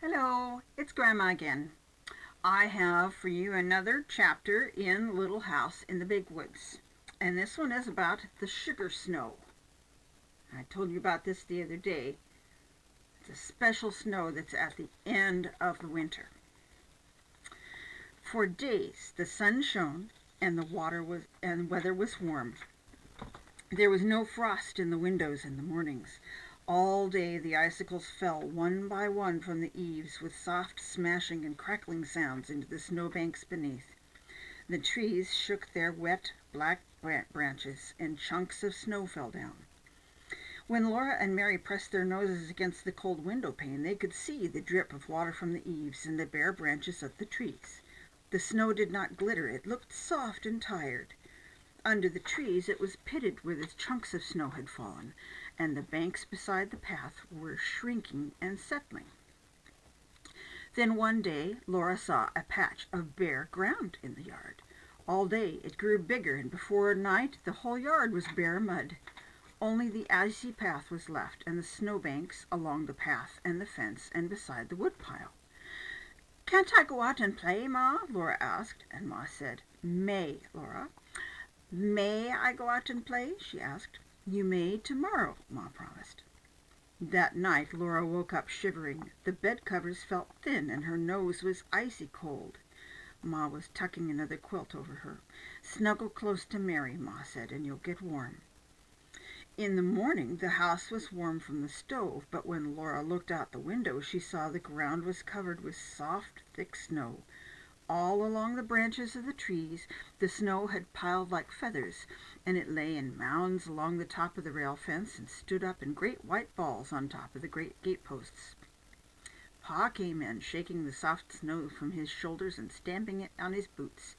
Hello, it's Grandma again. I have for you another chapter in Little House in the Big Woods. And this one is about the sugar snow. I told you about this the other day. It's a special snow that's at the end of the winter. For days the sun shone and the weather was warm. There was no frost in the windows in the mornings. All day the icicles fell one by one from the eaves with soft smashing and crackling sounds into the snowbanks beneath. The trees shook their wet, black branches, and chunks of snow fell down. When Laura and Mary pressed their noses against the cold window pane, they could see the drip of water from the eaves and the bare branches of the trees. The snow did not glitter. It looked soft and tired. Under the trees it was pitted where the chunks of snow had fallen, and the banks beside the path were shrinking and settling. Then one day Laura saw a patch of bare ground in the yard. All day it grew bigger, and before night the whole yard was bare mud. Only the icy path was left, and the snowbanks along the path and the fence and beside the woodpile. "Can't I go out and play, Ma?" Laura asked, and Ma said, "May, Laura." "May I go out and play?" she asked. "You may tomorrow," Ma promised. That night Laura woke up shivering. The bed covers felt thin and her nose was icy cold. Ma was tucking another quilt over her. "Snuggle close to Mary," Ma said, "and you'll get warm." In the morning the house was warm from the stove, but when Laura looked out the window she saw the ground was covered with soft, thick snow. All along the branches of the trees the snow had piled like feathers, and it lay in mounds along the top of the rail fence and stood up in great white balls on top of the great gateposts. Pa came in, shaking the soft snow from his shoulders and stamping it on his boots.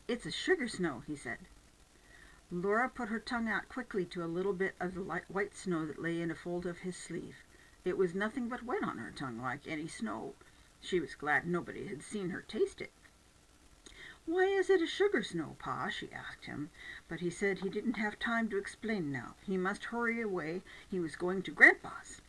"It's a sugar snow," he said. Laura put her tongue out quickly to a little bit of the white snow that lay in a fold of his sleeve. It was nothing but wet on her tongue, like any snow. She was glad nobody had seen her taste it. "Why is it a sugar snow, Pa?" she asked him, but he said he didn't have time to explain now. He must hurry away. He was going to Grandpa's.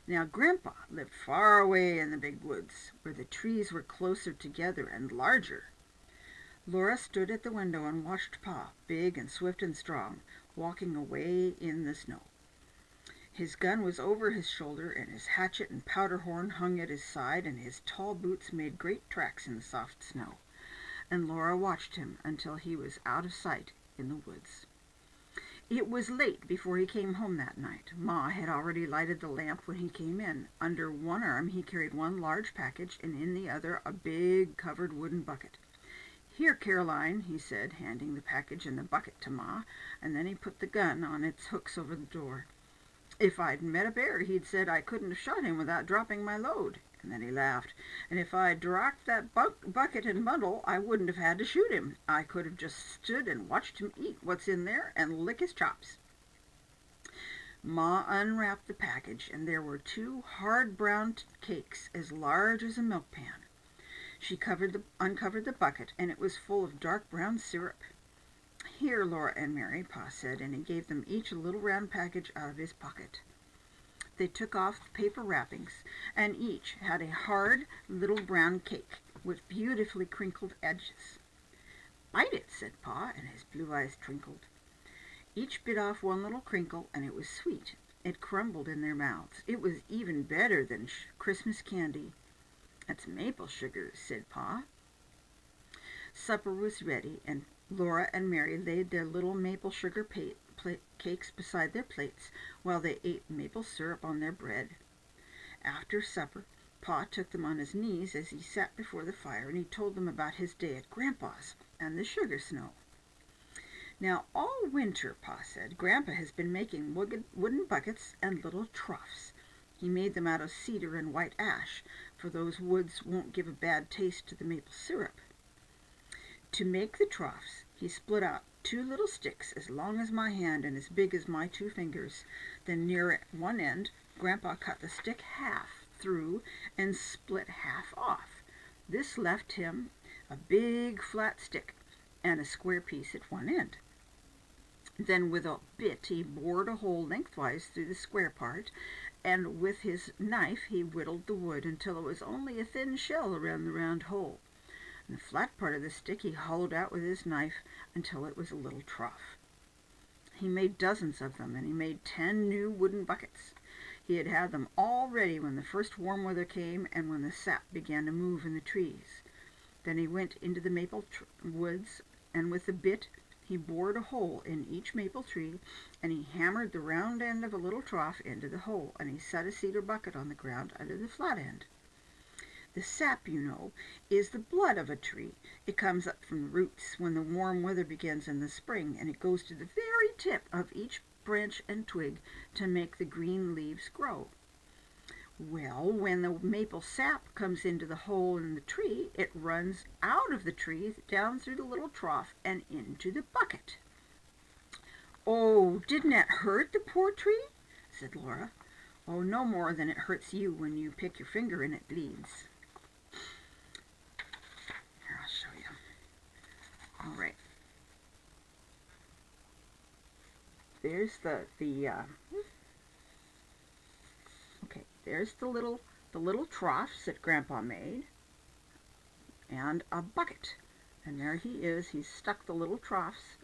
Now Grandpa lived far away in the big woods, where the trees were closer together and larger. Laura stood at the window and watched Pa, big and swift and strong, walking away in the snow. His gun was over his shoulder, and his hatchet and powder horn hung at his side, and his tall boots made great tracks in the soft snow. And Laura watched him until he was out of sight in the woods. It was late before he came home that night. Ma had already lighted the lamp when he came in. Under one arm he carried one large package, and in the other a big covered wooden bucket. "Here, Caroline," he said, handing the package and the bucket to Ma, and then he put the gun on its hooks over the door. "If I'd met a bear," he'd said, "I couldn't have shot him without dropping my load." And then he laughed. "And if I'd dropped that bucket and bundle, I wouldn't have had to shoot him. I could have just stood and watched him eat what's in there and lick his chops." Ma unwrapped the package, and there were two hard brown cakes as large as a milk pan. She uncovered the bucket, and it was full of dark brown syrup. "Here, Laura and Mary," Pa said, and he gave them each a little round package out of his pocket. They took off the paper wrappings, and each had a hard little brown cake with beautifully crinkled edges. "Bite it," said Pa, and his blue eyes twinkled. Each bit off one little crinkle, and it was sweet. It crumbled in their mouths. It was even better than Christmas candy. "It's maple sugar," said Pa. Supper was ready, and Laura and Mary laid their little maple sugar cakes beside their plates while they ate maple syrup on their bread. After supper, Pa took them on his knees as he sat before the fire, and he told them about his day at Grandpa's and the sugar snow. "Now all winter," Pa said, "Grandpa has been making wooden buckets and little troughs. He made them out of cedar and white ash, for those woods won't give a bad taste to the maple syrup. To make the troughs, he split out two little sticks as long as my hand and as big as my two fingers. Then near one end, Grandpa cut the stick half through and split half off. This left him a big flat stick and a square piece at one end. Then with a bit he bored a hole lengthwise through the square part, and with his knife he whittled the wood until it was only a thin shell around the round hole. And the flat part of the stick he hollowed out with his knife until it was a little trough. He made dozens of them, and he made 10 new wooden buckets. He had had them all ready when the first warm weather came and when the sap began to move in the trees. Then he went into the maple woods, and with a bit he bored a hole in each maple tree, and he hammered the round end of a little trough into the hole, and he set a cedar bucket on the ground under the flat end. The sap, you know, is the blood of a tree. It comes up from the roots when the warm weather begins in the spring, and it goes to the very tip of each branch and twig to make the green leaves grow. Well, when the maple sap comes into the hole in the tree, it runs out of the tree, down through the little trough, and into the bucket. "Oh, didn't that hurt the poor tree?" said Laura. "Oh, no more than it hurts you when you pick your finger and it bleeds." Here, I'll show you. All right. There's there's the little troughs that Grandpa made, and a bucket. And there he is. He's stuck the little troughs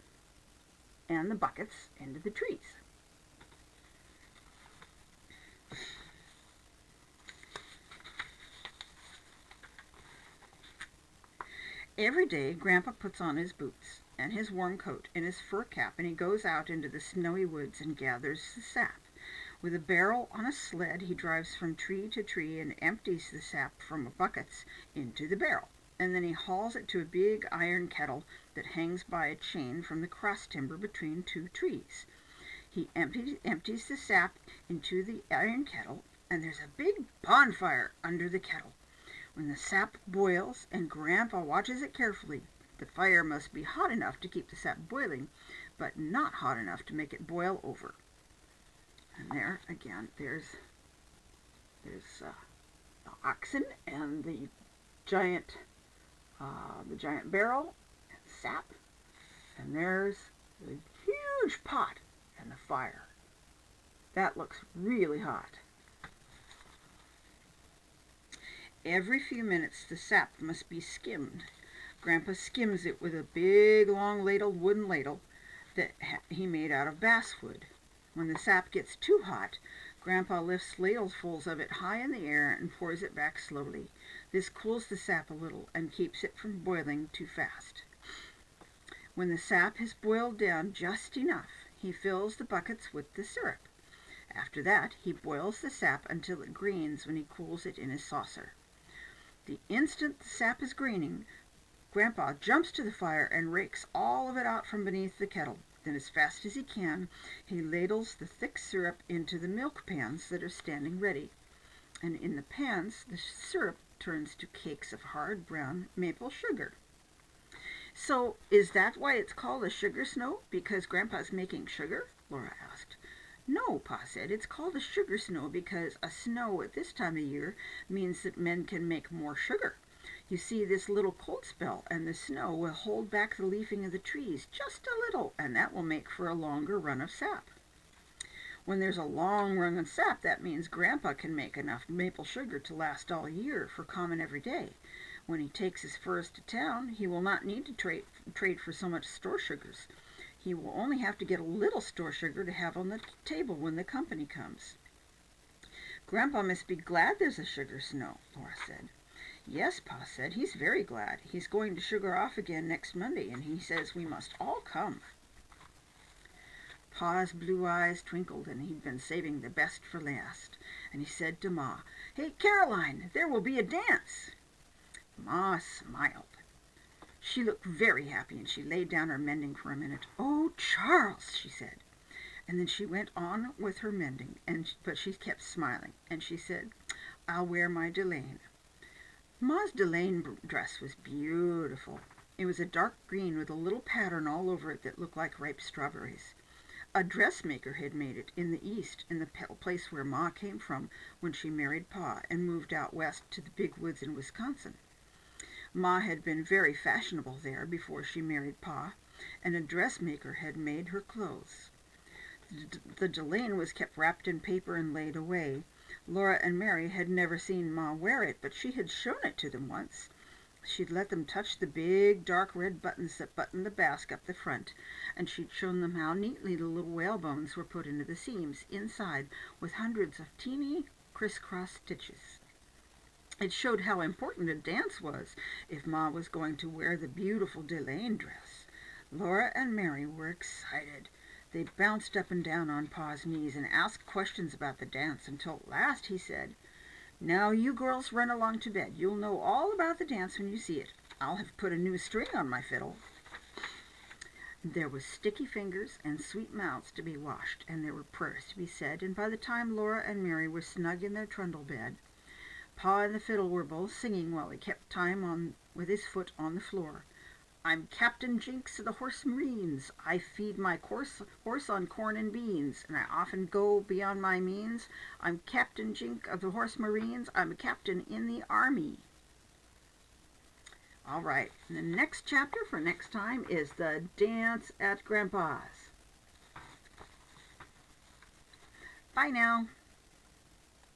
and the buckets into the trees. Every day Grandpa puts on his boots and his warm coat and his fur cap, and he goes out into the snowy woods and gathers the sap. With a barrel on a sled, he drives from tree to tree and empties the sap from buckets into the barrel. And then he hauls it to a big iron kettle that hangs by a chain from the cross timber between 2 trees. He empties the sap into the iron kettle, and there's a big bonfire under the kettle. When the sap boils and Grandpa watches it carefully, the fire must be hot enough to keep the sap boiling, but not hot enough to make it boil over. And there again, there's the oxen and the giant barrel and sap, and there's the huge pot and the fire. That looks really hot. Every few minutes the sap must be skimmed. Grandpa skims it with a big long wooden ladle that he made out of basswood. When the sap gets too hot, Grandpa lifts ladlefuls of it high in the air and pours it back slowly. This cools the sap a little and keeps it from boiling too fast. When the sap has boiled down just enough, he fills the buckets with the syrup. After that, he boils the sap until it grains when he cools it in his saucer. The instant the sap is graining, Grandpa jumps to the fire and rakes all of it out from beneath the kettle. Then, as fast as he can, he ladles the thick syrup into the milk pans that are standing ready. And in the pans, the syrup turns to cakes of hard brown maple sugar. "So, is that why it's called a sugar snow? Because Grandpa's making sugar?" Laura asked. "No," Pa said. "It's called a sugar snow because a snow at this time of year means that men can make more sugar. You see, this little cold spell and the snow will hold back the leafing of the trees just a little, and that will make for a longer run of sap. When there's a long run of sap, that means Grandpa can make enough maple sugar to last all year for common every day. When he takes his furs to town, he will not need to trade for so much store sugars. He will only have to get a little store sugar to have on the table when the company comes." "Grandpa must be glad there's a sugar snow," Laura said. "Yes," Pa said. "He's very glad. He's going to sugar off again next Monday, and he says we must all come." Pa's blue eyes twinkled, and he'd been saving the best for last. And he said to Ma, "Hey, Caroline, there will be a dance." Ma smiled. She looked very happy, and she laid down her mending for a minute. "Oh, Charles," she said. And then she went on with her mending, but she kept smiling, and she said, "I'll wear my delaine." Ma's delaine dress was beautiful. It was a dark green with a little pattern all over it that looked like ripe strawberries. A dressmaker had made it in the East, in the place where Ma came from when she married Pa and moved out west to the big woods in Wisconsin. Ma had been very fashionable there before she married Pa, and a dressmaker had made her clothes. The delaine was kept wrapped in paper and laid away. Laura and Mary had never seen Ma wear it, but she had shown it to them once. She'd let them touch the big, dark red buttons that buttoned the basque up the front, and she'd shown them how neatly the little whalebones were put into the seams inside with hundreds of teeny crisscross stitches. It showed how important a dance was if Ma was going to wear the beautiful delaine dress. Laura and Mary were excited. They bounced up and down on Pa's knees and asked questions about the dance until at last he said, "Now you girls run along to bed. You'll know all about the dance when you see it. I'll have put a new string on my fiddle." There was sticky fingers and sweet mouths to be washed, and there were prayers to be said, and by the time Laura and Mary were snug in their trundle bed, Pa and the fiddle were both singing while he kept time with his foot on the floor. "I'm Captain Jinks of the Horse Marines. I feed my horse on corn and beans, and I often go beyond my means. I'm Captain Jink of the Horse Marines. I'm a captain in the army." All right, the next chapter for next time is the dance at Grandpa's. Bye now.